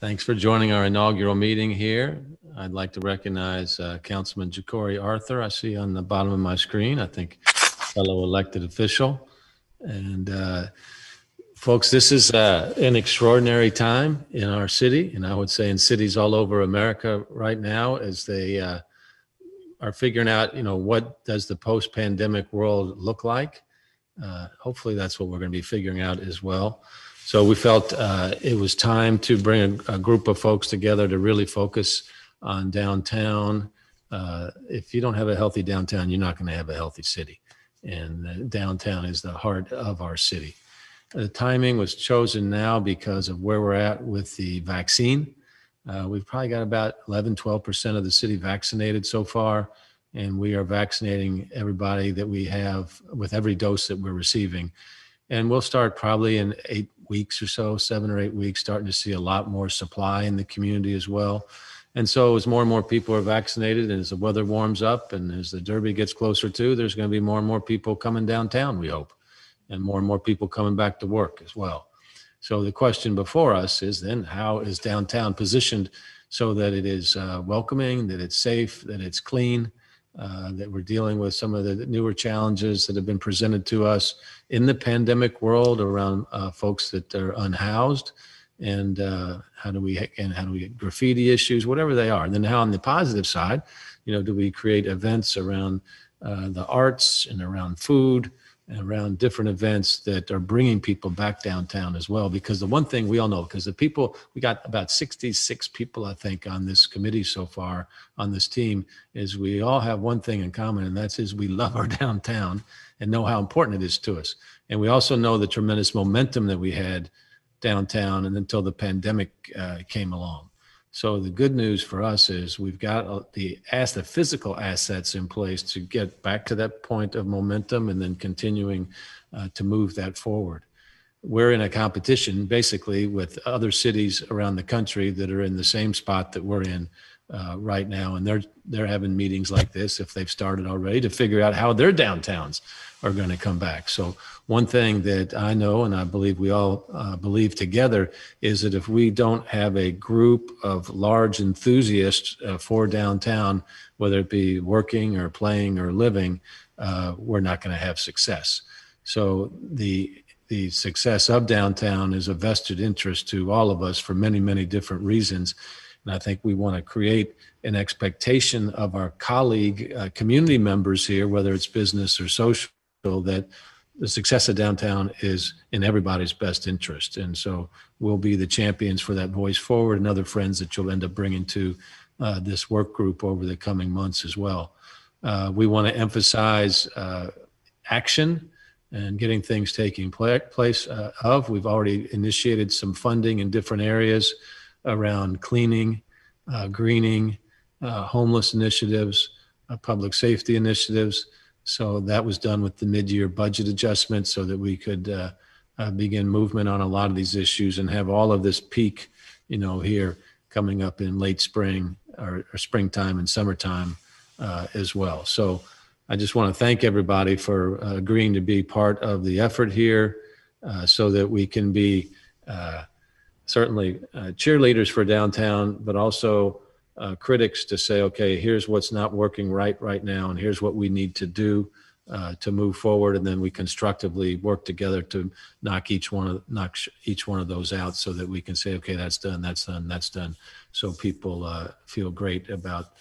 Thanks for joining our inaugural meeting here. I'd like to recognize Councilman Ja'Cory Arthur. I see on the bottom of my screen, I think, fellow elected official. And folks, this is an extraordinary time in our city, and I would say in cities all over America right now, as they are figuring out, what does the post-pandemic world look like? Hopefully that's what we're going to be figuring out as well. So we felt it was time to bring a group of folks together to really focus on downtown. If you don't have a healthy downtown, you're not going to have a healthy city. And downtown is the heart of our city. The timing was chosen now because of where we're at with the vaccine. We've probably got about 11-12% of the city vaccinated so far, and we are vaccinating everybody that we have with every dose that we're receiving. And we'll start probably in 8 weeks or so, 7 or 8 weeks, starting to see a lot more supply in the community as well. And so as more and more people are vaccinated, and as the weather warms up and as the Derby gets closer to, there's going to be more and more people coming downtown, we hope, and more people coming back to work as well. So the question before us is then, how is downtown positioned so that it is welcoming, that it's safe, that it's clean, that we're dealing with some of the newer challenges that have been presented to us in the pandemic world around folks that are unhoused, and how do we get graffiti issues, whatever they are. And then how on the positive side, do we create events around the arts and around food and around different events that are bringing people back downtown as well. Because the one thing we all know, because the people, we got about 66 people, I think, on this committee so far, on this team, is we all have one thing in common, and that's we love our downtown and know how important it is to us. And we also know the tremendous momentum that we had downtown and until the pandemic came along. So the good news for us is we've got the physical assets in place to get back to that point of momentum and then continuing to move that forward. We're in a competition basically with other cities around the country that are in the same spot that we're in right now, and they're having meetings like this, if they've started already, to figure out how their downtowns are going to come back. So one thing that I know, and I believe we all believe together, is that if we don't have a group of large enthusiasts for downtown, whether it be working or playing or living, we're not going to have success. So the success of downtown is a vested interest to all of us for many, many different reasons. And I think we want to create an expectation of our colleague community members here, whether it's business or social, that the success of downtown is in everybody's best interest. And so we'll be the champions for that voice forward, and other friends that you'll end up bringing to this work group over the coming months as well. We want to emphasize action and getting things taking place We've already initiated some funding in different areas around cleaning, greening, homeless initiatives, public safety initiatives. So that was done with the mid-year budget adjustment so that we could begin movement on a lot of these issues and have all of this peak, here coming up in late spring or springtime and summertime as well. So I just want to thank everybody for agreeing to be part of the effort here so that we can be certainly cheerleaders for downtown, but also critics to say, okay, here's what's not working right now, and here's what we need to do to move forward, and then we constructively work together to knock each one of those out, so that we can say, okay, that's done, so people feel great about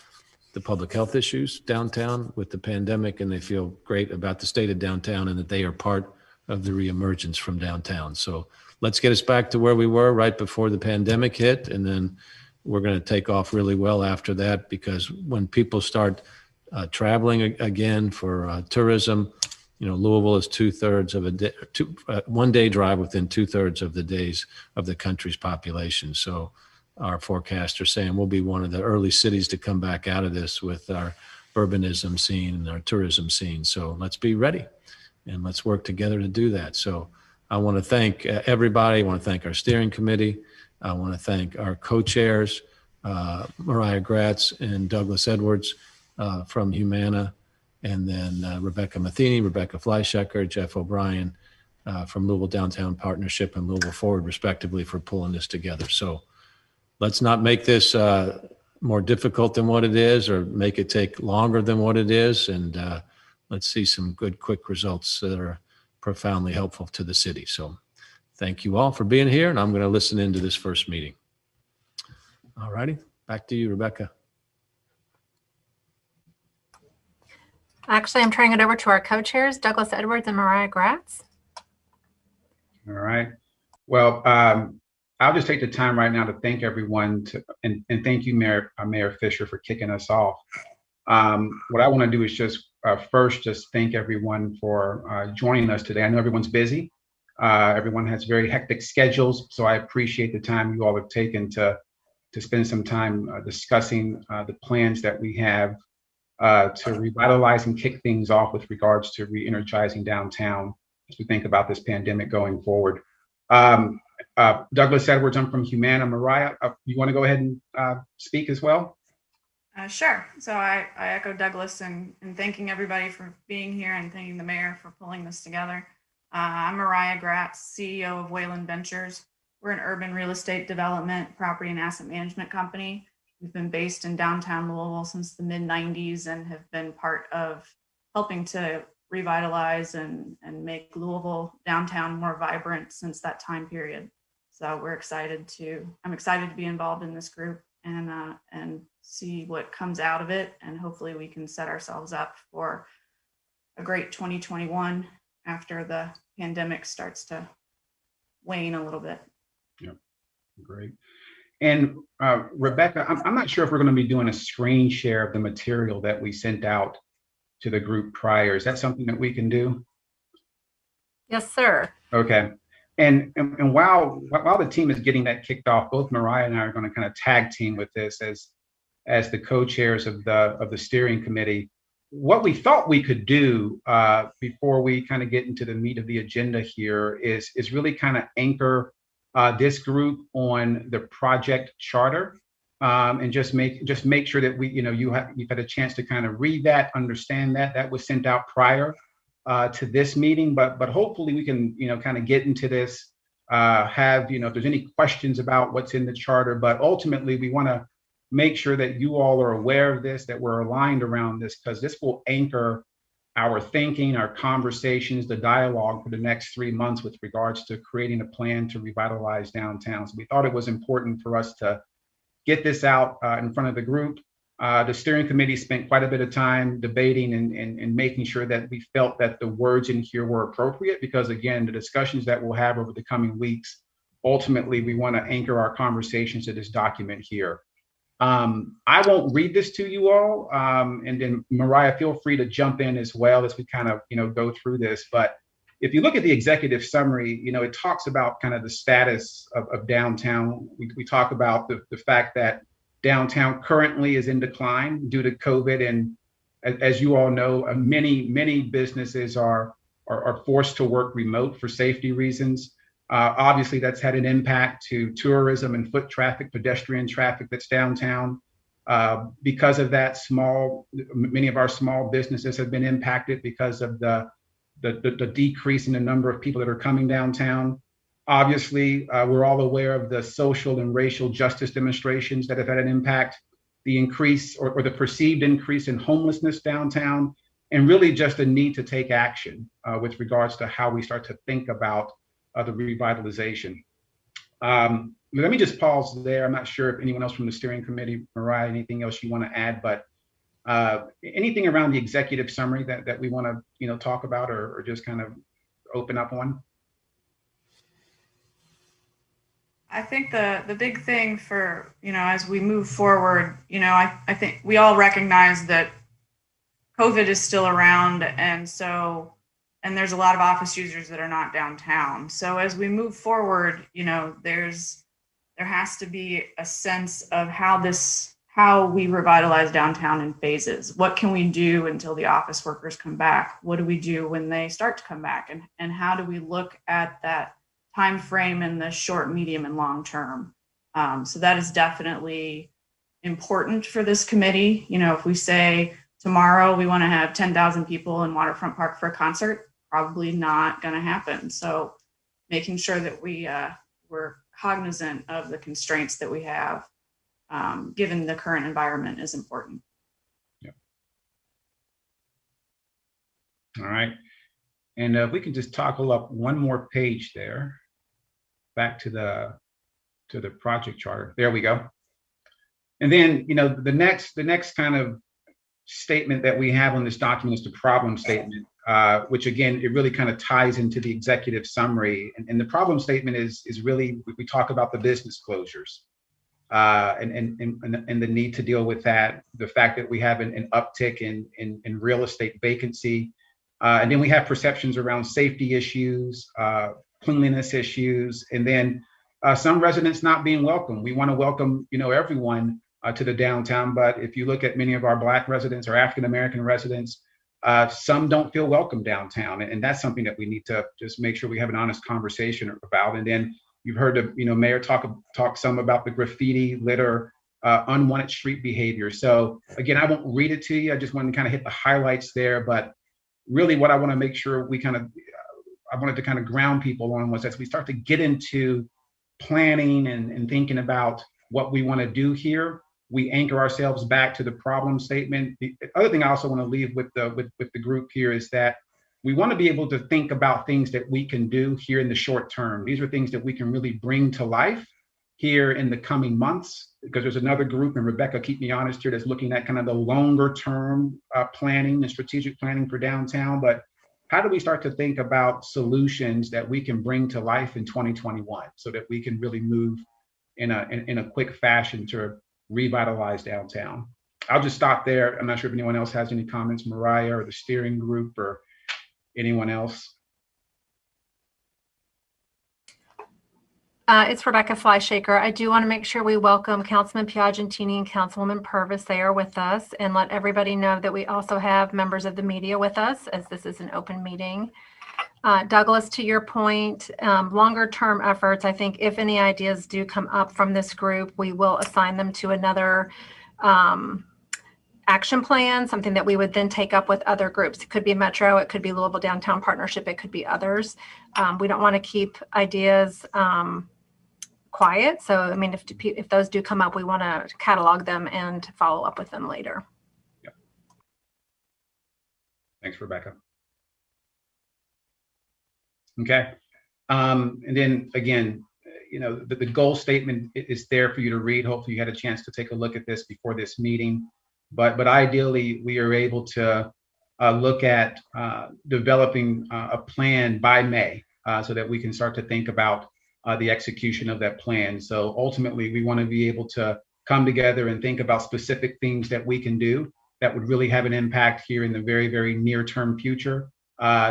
the public health issues downtown with the pandemic, and they feel great about the state of downtown, and that they are part of the reemergence from downtown. So let's get us back to where we were right before the pandemic hit, and then we're going to take off really well after that, because when people start traveling again for tourism, Louisville is 2/3 of a day, 1 day drive within 2/3 of the days of the country's population. So our forecasts are saying we'll be one of the early cities to come back out of this with our urbanism scene and our tourism scene. So let's be ready and let's work together to do that. So I want to thank everybody. I want to thank our steering committee. I want to thank our co-chairs, Mariah Gratz and Douglas Edwards from Humana, and then Rebecca Matheny, Rebecca Fleischecker, Jeff O'Brien from Louisville Downtown Partnership and Louisville Forward, respectively, for pulling this together. So let's not make this more difficult than what it is, or make it take longer than what it is. And let's see some good, quick results that are profoundly helpful to the city. So thank you all for being here, and I'm going to listen into this first meeting. All righty, back to you, Rebecca. Actually, I'm turning it over to our co-chairs, Douglas Edwards and Mariah Gratz. All right. Well, I'll just take the time right now to thank everyone and thank you, Mayor Fisher, for kicking us off. What I want to do is just first just thank everyone for joining us today. I know everyone's busy. Everyone has very hectic schedules, so I appreciate the time you all have taken to spend some time discussing the plans that we have to revitalize and kick things off with regards to re-energizing downtown as we think about this pandemic going forward. Douglas Edwards, I'm from Humana. Mariah, you want to go ahead and speak as well? Sure. So I echo Douglas in thanking everybody for being here and thanking the mayor for pulling this together. I'm Mariah Gratz, CEO of Wayland Ventures. We're an urban real estate development, property and asset management company. We've been based in downtown Louisville since the mid-90s and have been part of helping to revitalize and make Louisville downtown more vibrant since that time period. So I'm excited to be involved in this group and see what comes out of it. And hopefully we can set ourselves up for a great 2021 after the pandemic starts to wane a little bit. Yeah, great. And Rebecca, I'm not sure if we're going to be doing a screen share of the material that we sent out to the group prior. Is that something that we can do? Yes, sir. Okay. And while the team is getting that kicked off, both Mariah and I are going to kind of tag team with this as the co-chairs of the steering committee. What we thought we could do before we kind of get into the meat of the agenda here is really kind of anchor this group on the project charter, and just make sure that you've had a chance to kind of read that, understand that was sent out prior to this meeting, but hopefully we can kind of get into this, if there's any questions about what's in the charter, but ultimately we want to make sure that you all are aware of this, that we're aligned around this, because this will anchor our thinking, our conversations, the dialogue for the next 3 months with regards to creating a plan to revitalize downtown. So we thought it was important for us to get this out in front of the group. The steering committee spent quite a bit of time debating and making sure that we felt that the words in here were appropriate, because again, the discussions that we'll have over the coming weeks, ultimately we want to anchor our conversations to this document here. I won't read this to you all, and then Mariah, feel free to jump in as well as we kind of go through this. But if you look at the executive summary, it talks about kind of the status of downtown. We talk about the fact that downtown currently is in decline due to COVID, and as you all know, many businesses are forced to work remote for safety reasons. Obviously, that's had an impact to tourism and foot traffic, pedestrian traffic that's downtown. Because of that, many of our small businesses have been impacted because of the decrease in the number of people that are coming downtown. Obviously, we're all aware of the social and racial justice demonstrations that have had an impact, the increase or the perceived increase in homelessness downtown, and really just a need to take action with regards to how we start to think about the revitalization. Let me just pause there. I'm not sure if anyone else from the steering committee, Mariah, anything else you want to add, but anything around the executive summary that we want to talk about or just kind of open up on? I think the big thing for, as we move forward, I think we all recognize that COVID is still around, and there's a lot of office users that are not downtown. So as we move forward, there has to be a sense of how we revitalize downtown in phases. What can we do until the office workers come back? What do we do when they start to come back? And how do we look at that time frame in the short, medium, and long term? So that is definitely important for this committee. If we say tomorrow we want to have 10,000 people in Waterfront Park for a concert, probably not going to happen. So making sure that we're cognizant of the constraints that we have, given the current environment, is important. Yep. All right. And if we can just toggle up one more page there, back to the project charter. There we go. And then, the next kind of statement that we have on this document is the problem statement, which again, it really kind of ties into the executive summary. And the problem statement is really, we talk about the business closures and the need to deal with that, the fact that we have an uptick in real estate vacancy. And then we have perceptions around safety issues, cleanliness issues, and then some residents not being welcome. We want to welcome, everyone to the downtown, but if you look at many of our Black residents or African-American residents, some don't feel welcome downtown. And that's something that we need to just make sure we have an honest conversation about. And then you've heard the, Mayor talk some about the graffiti, litter, unwanted street behavior. So again, I won't read it to you. I just want to kind of hit the highlights there, but really what I want to make sure I wanted to kind of ground people on was as we start to get into planning and thinking about what we want to do here, we anchor ourselves back to the problem statement. The other thing I also want to leave with the group here is that we want to be able to think about things that we can do here in the short term. These are things that we can really bring to life here in the coming months, because there's another group, and Rebecca, keep me honest here, that's looking at kind of the longer term planning and strategic planning for downtown. But how do we start to think about solutions that we can bring to life in 2021 so that we can really move in a quick fashion to revitalize downtown? I'll just stop there. I'm not sure if anyone else has any comments, Mariah or the steering group or anyone else. It's Rebecca Flyshaker. I do want to make sure we welcome Councilman Piagentini and Councilwoman Purvis. They are with us, and let everybody know that we also have members of the media with us, as this is an open meeting. Douglas, to your point, longer term efforts, I think if any ideas do come up from this group, we will assign them to another action plan, something that we would then take up with other groups. It could be Metro, it could be Louisville Downtown Partnership, it could be others. We don't want to keep ideas quiet. So, I mean, if those do come up, we want to catalog them and follow up with them later. Yep. Thanks, Rebecca. Okay. And then again, the goal statement is there for you to read. Hopefully you had a chance to take a look at this before this meeting, but ideally we are able to look at developing a plan by May so that we can start to think about the execution of that plan. So ultimately we want to be able to come together and think about specific things that we can do that would really have an impact here in the very, very near term future,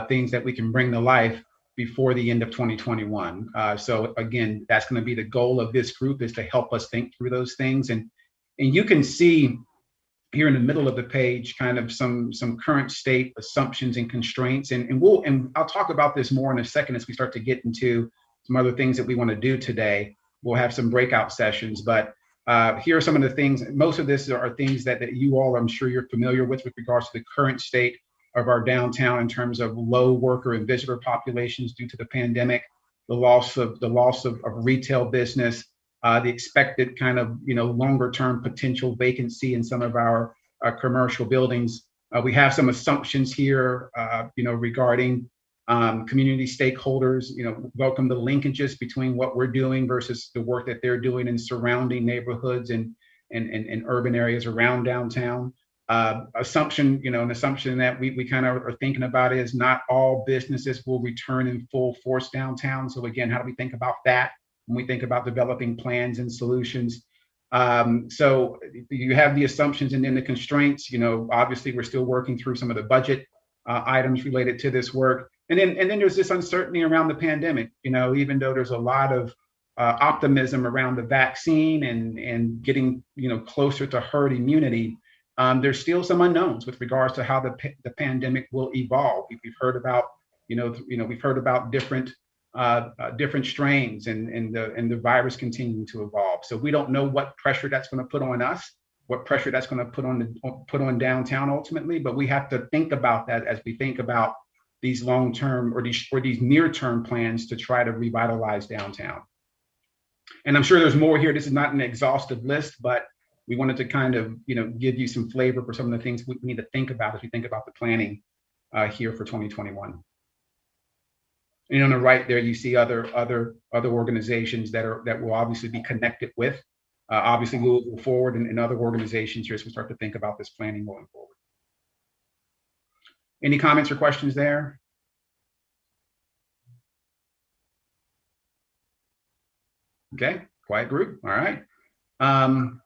things that we can bring to life before the end of 2021. So again, that's going to be the goal of this group, is to help us think through those things. And you can see here in the middle of the page kind of some current state assumptions and constraints. And I'll talk about this more in a second as we start to get into some other things that we want to do today. We'll have some breakout sessions, but here are some of the things. Most of this are things that you all, I'm sure you're familiar with regards to the current state of our downtown in terms of low worker and visitor populations due to the pandemic, the loss of retail business, the expected kind of longer term potential vacancy in some of our commercial buildings. We have some assumptions here, regarding community stakeholders. Welcome the linkages between what we're doing versus the work that they're doing in surrounding neighborhoods and urban areas around downtown. An assumption that we kind of are thinking about is not all businesses will return in full force downtown. So again, how do we think about that when we think about developing plans and solutions? So you have the assumptions and then the constraints. Obviously we're still working through some of the budget items related to this work. And then there's this uncertainty around the pandemic. Even though there's a lot of optimism around the vaccine and getting closer to herd immunity, there's still some unknowns with regards to how the pandemic will evolve. We've heard about we've heard about different strains and the virus continuing to evolve. So we don't know what pressure that's going to put on us, what pressure that's going to put on downtown ultimately. But we have to think about that as we think about these long-term or these near-term plans to try to revitalize downtown. And I'm sure there's more here. This is not an exhaustive list, but we wanted to kind of, give you some flavor for some of the things we need to think about as we think about the planning here for 2021. And on the right there, you see other organizations that will obviously be connected with. Obviously, we'll move forward in other organizations here as we start to think about this planning going forward. Any comments or questions there? Okay, quiet group. All right. And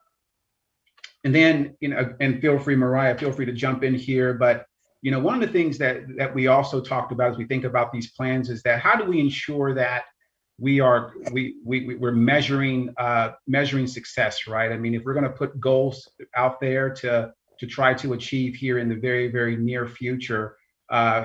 then, and feel free, Mariah, feel free to jump in here. But, one of the things that we also talked about as we think about these plans is that how do we ensure that we're measuring success, right? I mean, if we're going to put goals out there to try to achieve here in the very, very near future,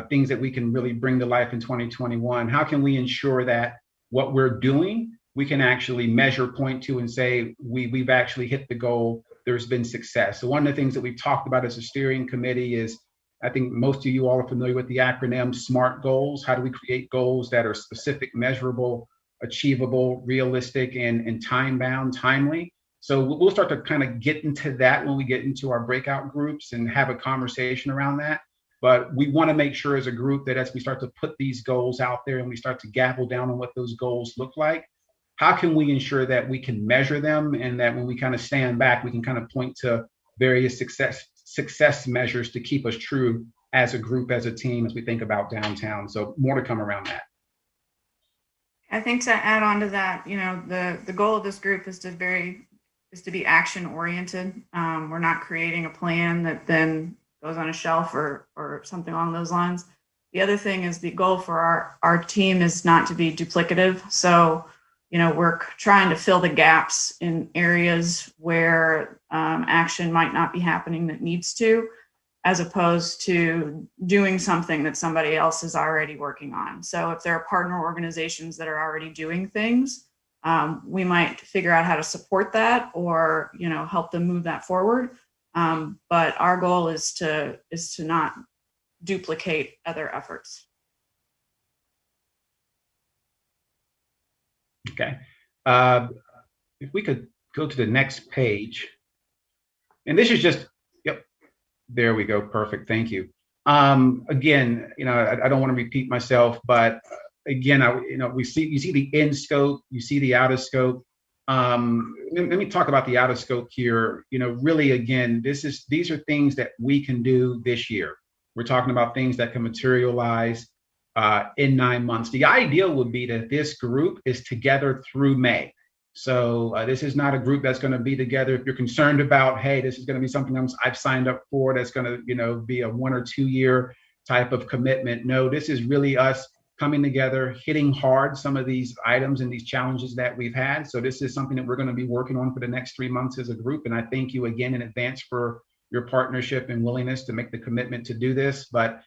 things that we can really bring to life in 2021, how can we ensure that what we're doing, we can actually measure, point to, and say, we've actually hit the goal, there's been success. So one of the things that we've talked about as a steering committee is, I think most of you all are familiar with the acronym SMART goals. How do we create goals that are specific, measurable, achievable, realistic, and time-bound, timely? So we'll start to kind of get into that when we get into our breakout groups and have a conversation around that. But we want to make sure as a group that as we start to put these goals out there and we start to gavel down on what those goals look like, how can we ensure that we can measure them, and that when we kind of stand back, we can kind of point to various success measures to keep us true as a group, as a team, as we think about downtown. So more to come around that. I think to add on to that, the goal of this group is to be action oriented. We're not creating a plan that then goes on a shelf or something along those lines. The other thing is the goal for our team is not to be duplicative. So, we're trying to fill the gaps in areas where action might not be happening that needs to, as opposed to doing something that somebody else is already working on. So if there are partner organizations that are already doing things, we might figure out how to support that or, help them move that forward. But our goal is to not duplicate other efforts. Okay. If we could go to the next page. And this is just, yep, there we go. Perfect. Thank you. Again, I don't want to repeat myself, but again, you see the in scope, you see the out of scope. Let me talk about the out of scope here. Really, again, these are things that we can do this year. We're talking about things that can materialize in 9 months. The ideal would be that this group is together through May. So this is not a group that's going to be together. If you're concerned about, hey, this is going to be something I've signed up for, that's going to, be a 1 or 2 year type of commitment. No, this is really us coming together, hitting hard some of these items and these challenges that we've had. So this is something that we're going to be working on for the next 3 months as a group. And I thank you again in advance for your partnership and willingness to make the commitment to do this. But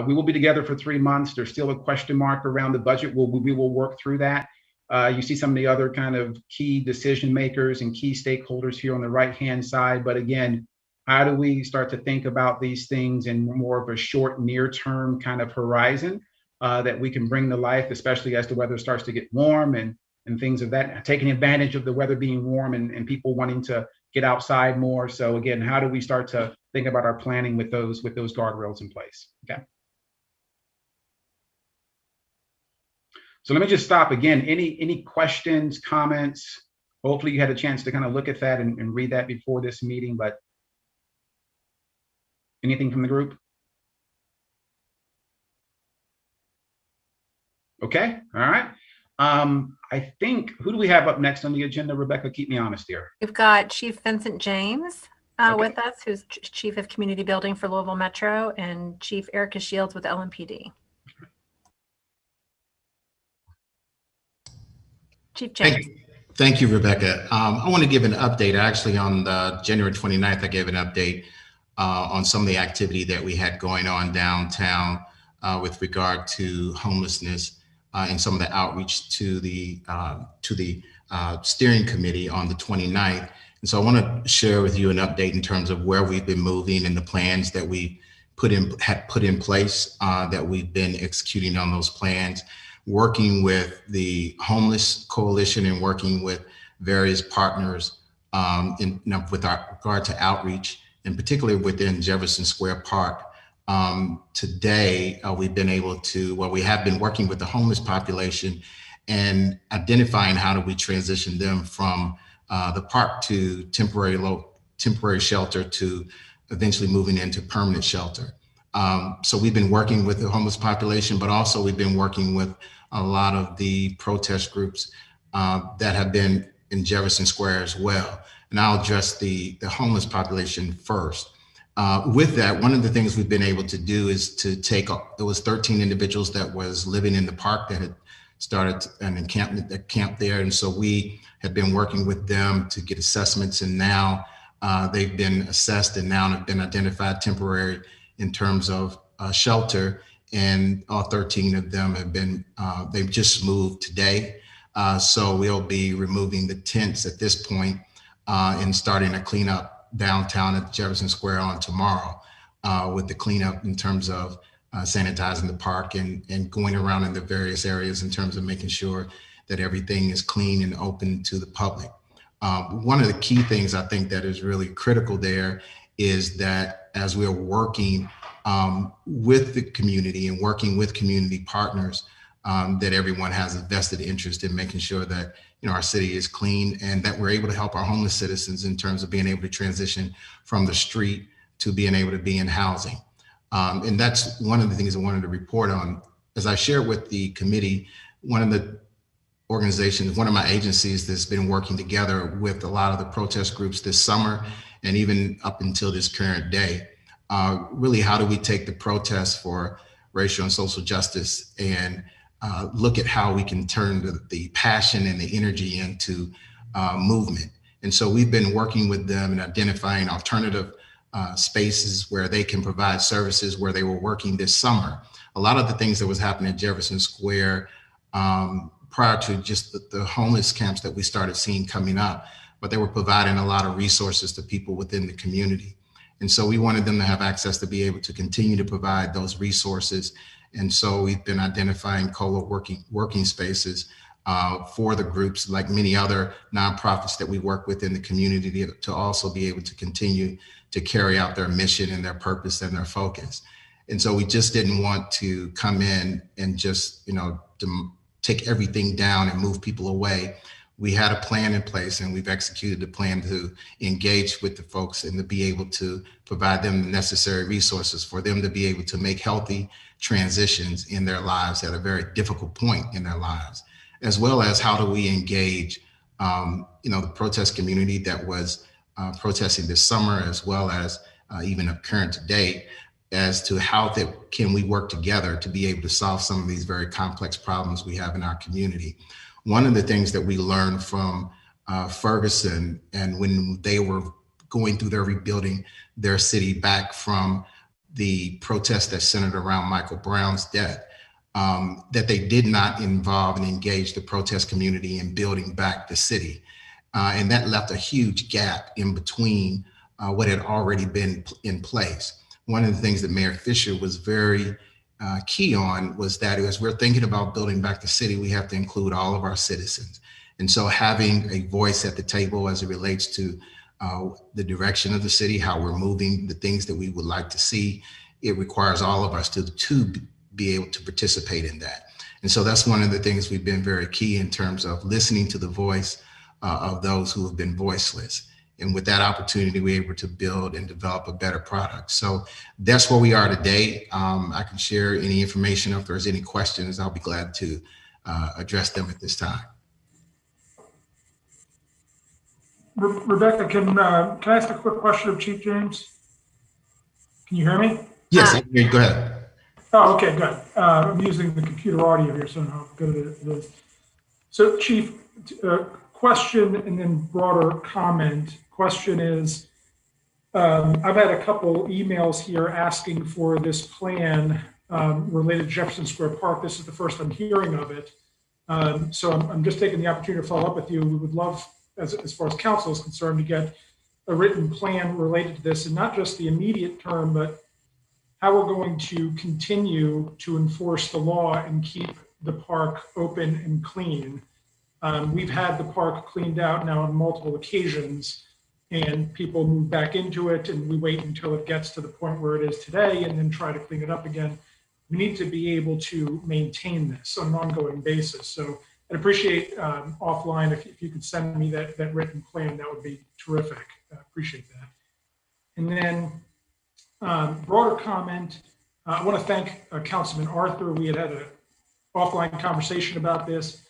we will be together for 3 months. There's still a question mark around the budget. We will work through that. You see some of the other kind of key decision makers and key stakeholders here on the right-hand side. But again, how do we start to think about these things in more of a short, near-term kind of horizon that we can bring to life, especially as the weather starts to get warm and things of that, taking advantage of the weather being warm and people wanting to get outside more. So again, how do we start to think about our planning with those guardrails in place? Okay. So let me just stop again. Any questions, comments? Hopefully you had a chance to kind of look at that and read that before this meeting, but anything from the group? Okay, all right. I think, who do we have up next on the agenda? Rebecca, keep me honest here. We've got Chief Vincent James with us, who's Chief of Community Building for Louisville Metro, and Chief Erica Shields with LMPD. Chief James. Thank you, Rebecca. I want to give an update. Actually, on January 29th, I gave an update on some of the activity that we had going on downtown with regard to homelessness and some of the outreach to the steering committee on the 29th. And so I want to share with you an update in terms of where we've been moving and the plans that we had put in place, that we've been executing on those plans. working with the Homeless Coalition and working with various partners with regard to outreach, and particularly within Jefferson Square Park. Today, we have been working with the homeless population and identifying how do we transition them from the park to temporary shelter to eventually moving into permanent shelter. So we've been working with the homeless population, but also we've been working with a lot of the protest groups that have been in Jefferson Square as well. And I'll address the homeless population first. With that, one of the things we've been able to do is to there was 13 individuals that was living in the park that had started an encampment, a camp there. And so we had been working with them to get assessments, and now they've been assessed and now have been identified temporary in terms of shelter. And all 13 of them have been, they've just moved today. So we'll be removing the tents at this point and starting a cleanup downtown at Jefferson Square on tomorrow with the cleanup in terms of sanitizing the park and going around in the various areas in terms of making sure that everything is clean and open to the public. One of the key things I think that is really critical there is that as we're working with the community and working with community partners, that everyone has a vested interest in making sure that our city is clean and that we're able to help our homeless citizens in terms of being able to transition from the street to being able to be in housing. And that's one of the things I wanted to report on. As I shared with the committee, one of the organizations, one of my agencies that's been working together with a lot of the protest groups this summer and even up until this current day, really how do we take the protests for racial and social justice and look at how we can turn the passion and the energy into movement. And so we've been working with them and identifying alternative spaces where they can provide services where they were working this summer. A lot of the things that was happening at Jefferson Square prior to just the homeless camps that we started seeing coming up, but they were providing a lot of resources to people within the community. And so we wanted them to have access to be able to continue to provide those resources. And so we've been identifying co-working spaces for the groups, like many other nonprofits that we work with in the community, to also be able to continue to carry out their mission and their purpose and their focus. And so we just didn't want to come in and just, to take everything down and move people away. We had a plan in place and we've executed the plan to engage with the folks and to be able to provide them the necessary resources for them to be able to make healthy transitions in their lives at a very difficult point in their lives, as well as how do we engage, the protest community that was protesting this summer, as well as even current today, as to how can we work together to be able to solve some of these very complex problems we have in our community. One of the things that we learned from Ferguson, and when they were going through their rebuilding their city back from the protest that centered around Michael Brown's death, that they did not involve and engage the protest community in building back the city. And that left a huge gap in between what had already been in place. One of the things that Mayor Fisher was very key on was that as we're thinking about building back the city, we have to include all of our citizens. And so having a voice at the table as it relates to the direction of the city, how we're moving, the things that we would like to see, it requires all of us to be able to participate in that. And so that's one of the things we've been very key in terms of listening to the voice of those who have been voiceless. And with that opportunity, we're able to build and develop a better product. So that's where we are today. I can share any information. If there's any questions, I'll be glad to address them at this time. Rebecca, can I ask a quick question of Chief James? Can you hear me? Yes, go ahead. Oh, okay, good. I'm using the computer audio here, so I'm good at this. So Chief, question and then broader comment. Question is, I've had a couple emails here asking for this plan related to Jefferson Square Park. This is the first I'm hearing of it. So I'm just taking the opportunity to follow up with you. We would love, as far as council is concerned, to get a written plan related to this, and not just the immediate term, but how we're going to continue to enforce the law and keep the park open and clean. We've had the park cleaned out now on multiple occasions, and people move back into it, and we wait until it gets to the point where it is today and then try to clean it up again. We need to be able to maintain this on an ongoing basis. So I'd appreciate offline if you could send me that written plan, that would be terrific. I appreciate that. And then broader comment, I want to thank Councilman Arthur. We had an offline conversation about this.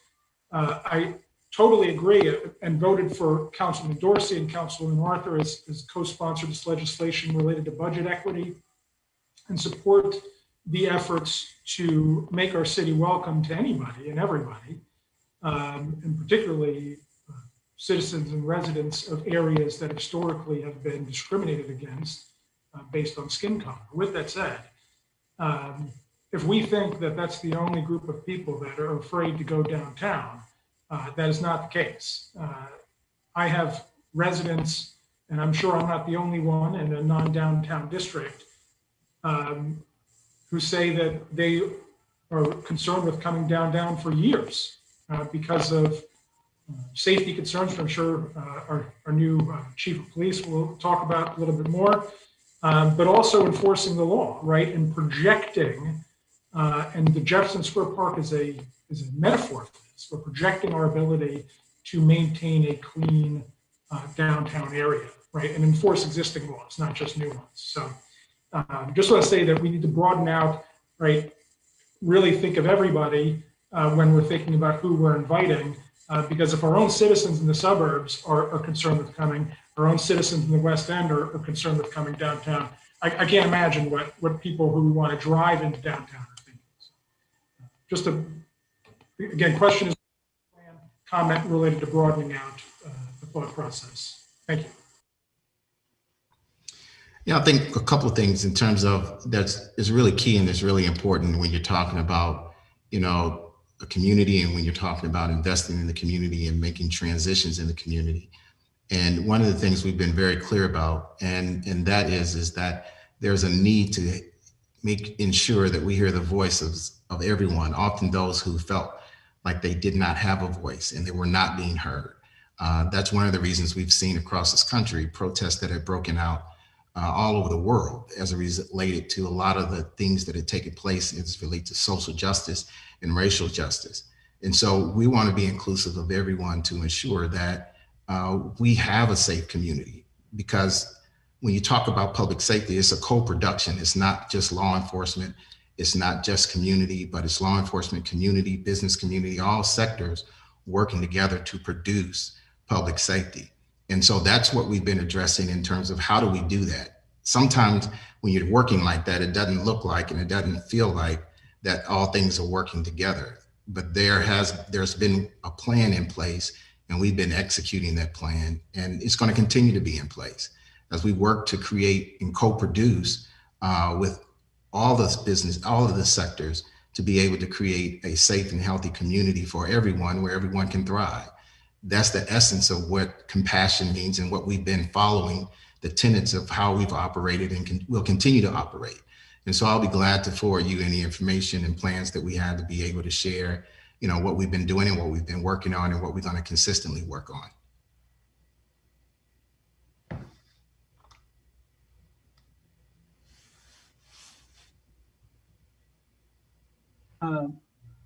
I totally agree and voted for Councilman Dorsey and Councilman Arthur as co-sponsored this legislation related to budget equity and support the efforts to make our city welcome to anybody and everybody, and particularly citizens and residents of areas that historically have been discriminated against based on skin color. With that said, if we think that that's the only group of people that are afraid to go downtown, that is not the case. I have residents, and I'm sure I'm not the only one in a non-downtown district, who say that they are concerned with coming downtown for years because of safety concerns, which I'm sure our new chief of police will talk about a little bit more, but also enforcing the law, right? And projecting, and the Jefferson Square Park is a metaphor for this. We're projecting our ability to maintain a clean downtown area, right? And enforce existing laws, not just new ones. So just want to say that we need to broaden out, right? Really think of everybody when we're thinking about who we're inviting, because if our own citizens in the suburbs are concerned with coming, our own citizens in the West End are concerned with coming downtown, I can't imagine what people who want to drive into downtown are thinking. So, just again, question is comment related to broadening out the thought process. Thank you. Yeah, I think a couple of things in terms of that is really key and is really important when you're talking about, a community and when you're talking about investing in the community and making transitions in the community. And one of the things we've been very clear about, and that is that there's a need to ensure that we hear the voices of everyone, often those who felt like they did not have a voice and they were not being heard. That's one of the reasons we've seen across this country protests that have broken out all over the world as related to a lot of the things that had taken place as related to social justice and racial justice. And so we want to be inclusive of everyone to ensure that we have a safe community, because when you talk about public safety, it's a co-production. It's not just law enforcement. It's not just community, but it's law enforcement, community, business community, all sectors working together to produce public safety. And so that's what we've been addressing in terms of how do we do that? Sometimes when you're working like that, it doesn't look like and it doesn't feel like that all things are working together. But there's been a plan in place, and we've been executing that plan, and it's going to continue to be in place as we work to create and co-produce with all this business, all of the sectors, to be able to create a safe and healthy community for everyone where everyone can thrive. That's the essence of what compassion means and what we've been following, the tenets of how we've operated and will continue to operate. And so I'll be glad to forward you any information and plans that we have to be able to share, what we've been doing and what we've been working on and what we're going to consistently work on.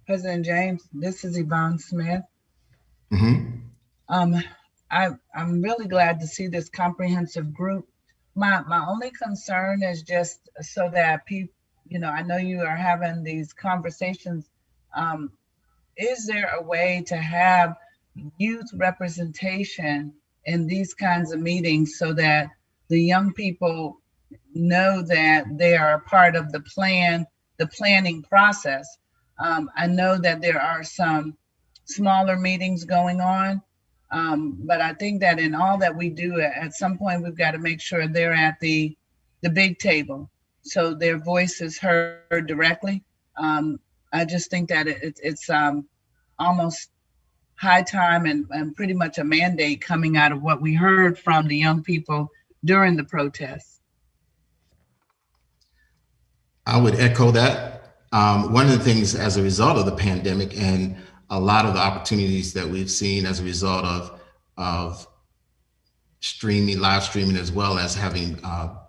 President James, this is Yvonne Smith. Mm-hmm. I'm really glad to see this comprehensive group. My only concern is just so that people, I know you are having these conversations. Is there a way to have youth representation in these kinds of meetings so that the young people know that they are a part of the planning process? I know that there are some smaller meetings going on, but I think that in all that we do, at some point, we've got to make sure they're at the big table so their voice is heard directly. I just think that it's almost high time and pretty much a mandate coming out of what we heard from the young people during the protests. I would echo that. One of the things as a result of the pandemic and a lot of the opportunities that we've seen as a result of streaming, live streaming, as well as having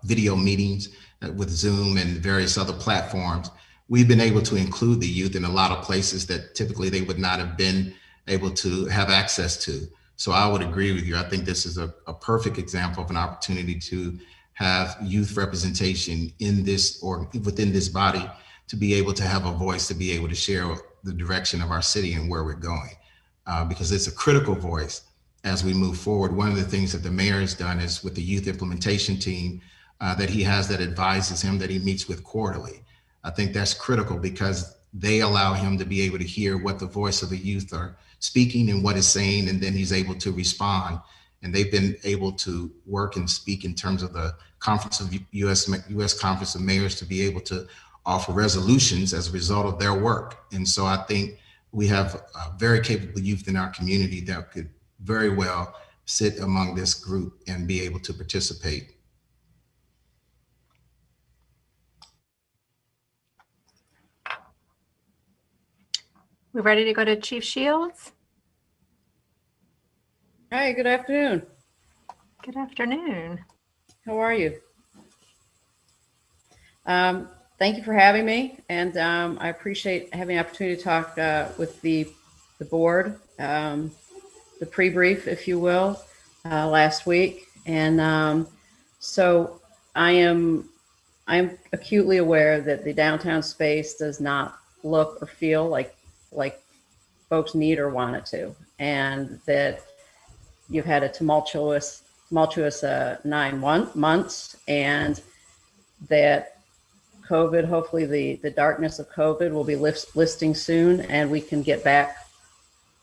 video meetings with Zoom and various other platforms, we've been able to include the youth in a lot of places that typically they would not have been able to have access to. So I would agree with you. I think this is a perfect example of an opportunity to have youth representation in this or within this body, to be able to have a voice, to be able to share the direction of our city and where we're going, because it's a critical voice as we move forward. One of the things that the mayor has done is with the youth implementation team that he has that advises him, that he meets with quarterly. I think that's critical because they allow him to be able to hear what the voice of the youth are speaking and what is saying, and then he's able to respond. And they've been able to work and speak in terms of the Conference of U.S. Conference of Mayors to be able to offer resolutions as a result of their work. And so I think we have very capable youth in our community that could very well sit among this group and be able to participate. We ready to go to Chief Shields? Hi, good afternoon. Good afternoon. How are you? Thank you for having me, and I appreciate having the opportunity to talk with the board, the pre-brief, if you will, last week. And so I am acutely aware that the downtown space does not look or feel like folks need or want it to, and that you've had a tumultuous 9 months, and that COVID, hopefully the darkness of COVID will be lifting soon, and we can get back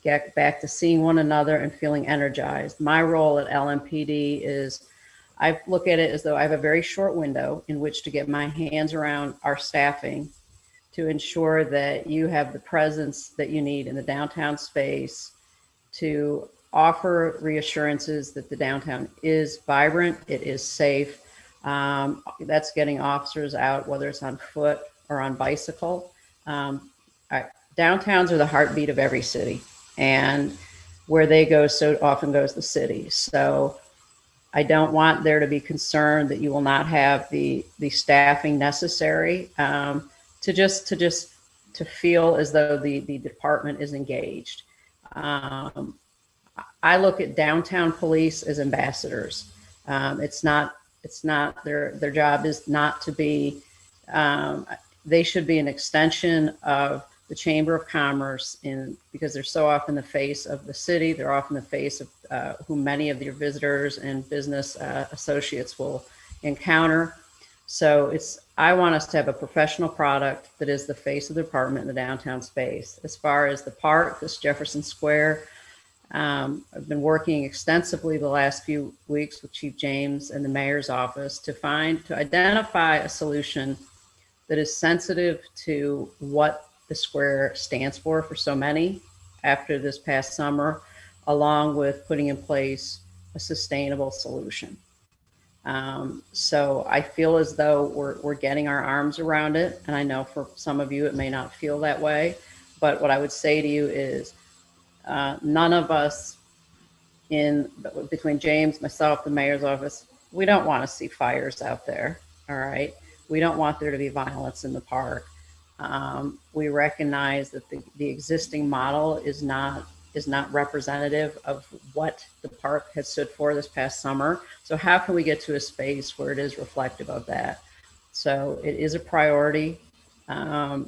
to seeing one another and feeling energized. My role at LMPD is, I look at it as though I have a very short window in which to get my hands around our staffing to ensure that you have the presence that you need in the downtown space to offer reassurances that the downtown is vibrant, it is safe. That's getting officers out, whether it's on foot or on bicycle. Downtowns are the heartbeat of every city, and where they go, so often goes the city. So I don't want there to be concern that you will not have the staffing necessary to feel as though the department is engaged. I look at downtown police as ambassadors. It's not their job is not to be, they should be an extension of the Chamber of Commerce, because they're so often the face of the city. They're often the face of who many of your visitors and business associates will encounter. So I want us to have a professional product that is the face of the department in the downtown space. As far as the park, this Jefferson Square, I've been working extensively the last few weeks with Chief James and the mayor's office to identify a solution that is sensitive to what the square stands for so many after this past summer, along with putting in place a sustainable solution. So I feel as though we're getting our arms around it. And I know for some of you, it may not feel that way, but what I would say to you is, none of us between James, myself, the mayor's office, we don't want to see fires out there. All right. We don't want there to be violence in the park. We recognize that the existing model is not representative of what the park has stood for this past summer. So how can we get to a space where it is reflective of that? So it is a priority. I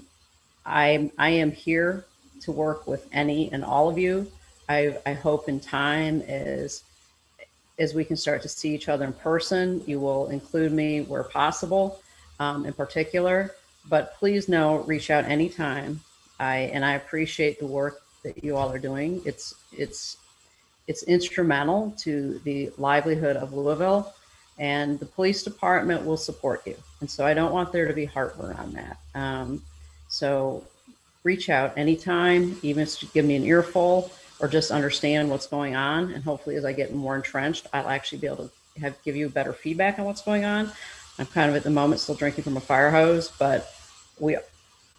am here to work with any and all of you. I hope in time as we can start to see each other in person, you will include me where possible, in particular. But please know, reach out anytime. I appreciate the work that you all are doing. It's instrumental to the livelihood of Louisville, and the police department will support you. And so I don't want there to be heartburn on that. So reach out anytime, even to give me an earful or just understand what's going on. And hopefully as I get more entrenched, I'll actually be able to give you better feedback on what's going on. I'm kind of at the moment still drinking from a fire hose, but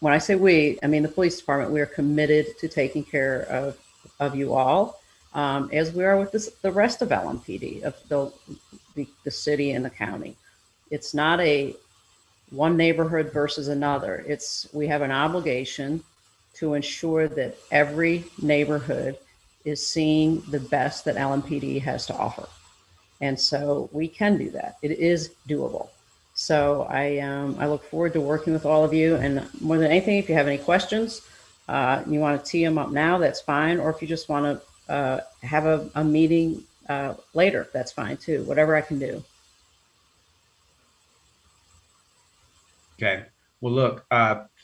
when I say we, I mean the police department, we are committed to taking care of you all, as we are with the rest of LMPD, of the city and the county. It's not a one neighborhood versus another. We have an obligation to ensure that every neighborhood is seeing the best that LMPD has to offer. And so we can do that. It is doable. So I look forward to working with all of you. And more than anything, if you have any questions, you want to tee them up now, that's fine. Or if you just want to have a meeting later, that's fine too. Whatever I can do. Okay. Well, look,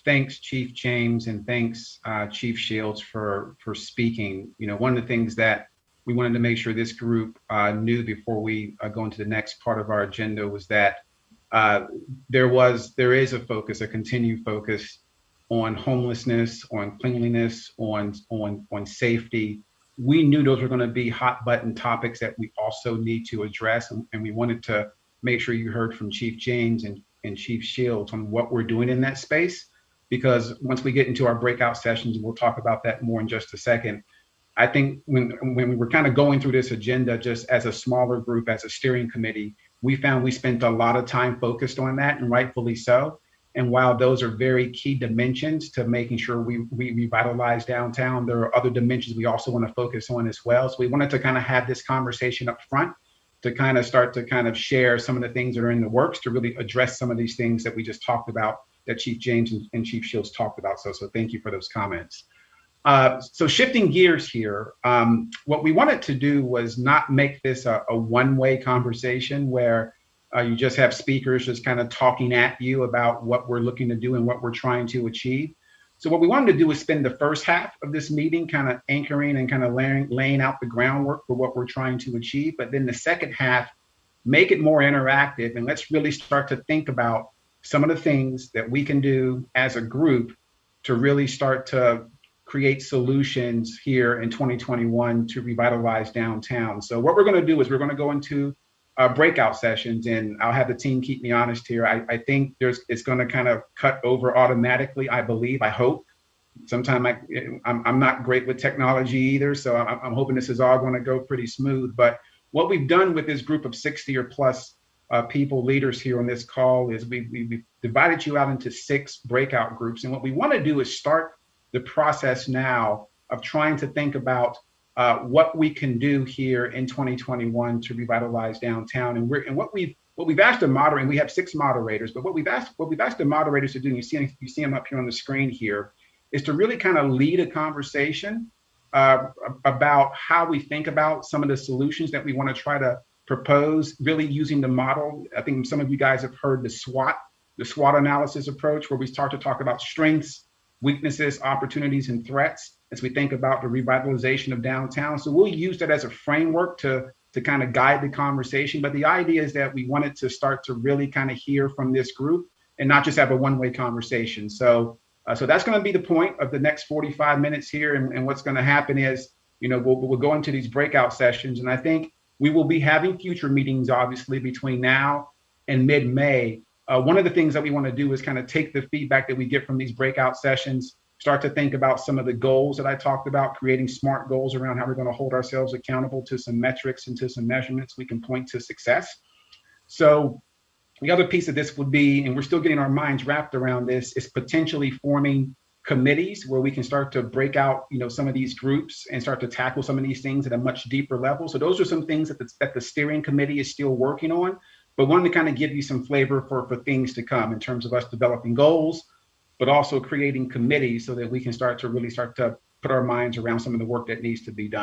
thanks, Chief James, and thanks, Chief Shields, for speaking. You know, one of the things that we wanted to make sure this group knew before we go into the next part of our agenda was that there is a focus, a continued focus on homelessness, on cleanliness, on safety. We knew those were going to be hot button topics that we also need to address, and we wanted to make sure you heard from Chief James and Chief Shields on what we're doing in that space, because once we get into our breakout sessions, we'll talk about that more in just a second. I think when we were kind of going through this agenda, just as a smaller group, as a steering committee, we found we spent a lot of time focused on that, and rightfully so. And while those are very key dimensions to making sure we revitalize downtown, there are other dimensions we also want to focus on as well. So we wanted to kind of have this conversation up front to kind of start to kind of share some of the things that are in the works to really address some of these things that we just talked about, that Chief James and Chief Shields talked about. So thank you for those comments. So shifting gears here, what we wanted to do was not make this a one-way conversation where you just have speakers just kind of talking at you about what we're looking to do and what we're trying to achieve. So what we wanted to do is spend the first half of this meeting kind of anchoring and kind of laying out the groundwork for what we're trying to achieve. But then the second half, make it more interactive, and let's really start to think about some of the things that we can do as a group to really start to create solutions here in 2021 to revitalize downtown. So what we're going to do is we're going to go into breakout sessions, and I'll have the team keep me honest here. I think it's going to kind of cut over automatically, I believe, I hope. Sometimes I'm not great with technology either, so I'm hoping this is all going to go pretty smooth. But what we've done with this group of 60 or plus people, leaders here on this call, is we've divided you out into 6 breakout groups. And what we want to do is start the process now of trying to think about what we can do here in 2021 to revitalize downtown. And what we've asked the moderator, and we have 6 moderators, but what we've asked the moderators to do, and you see them up here on the screen here, is to really kind of lead a conversation about how we think about some of the solutions that we want to try to propose, really using the model. I think some of you guys have heard the SWOT analysis approach, where we start to talk about strengths, weaknesses, opportunities, and threats as we think about the revitalization of downtown. So we'll use that as a framework to kind of guide the conversation. But the idea is that we wanted to start to really kind of hear from this group and not just have a one-way conversation. So that's going to be the point of the next 45 minutes here. And what's going to happen is, we'll go into these breakout sessions. And I think we will be having future meetings, obviously, between now and mid-May. One of the things that we want to do is kind of take the feedback that we get from these breakout sessions, start to think about some of the goals that I talked about, creating SMART goals around how we're going to hold ourselves accountable to some metrics and to some measurements we can point to success. So the other piece of this would be, and we're still getting our minds wrapped around this, is potentially forming committees where we can start to break out, some of these groups and start to tackle some of these things at a much deeper level. So those are some things that the steering committee is still working on, but wanted to kind of give you some flavor for things to come in terms of us developing goals, but also creating committees so that we can start to put our minds around some of the work that needs to be done.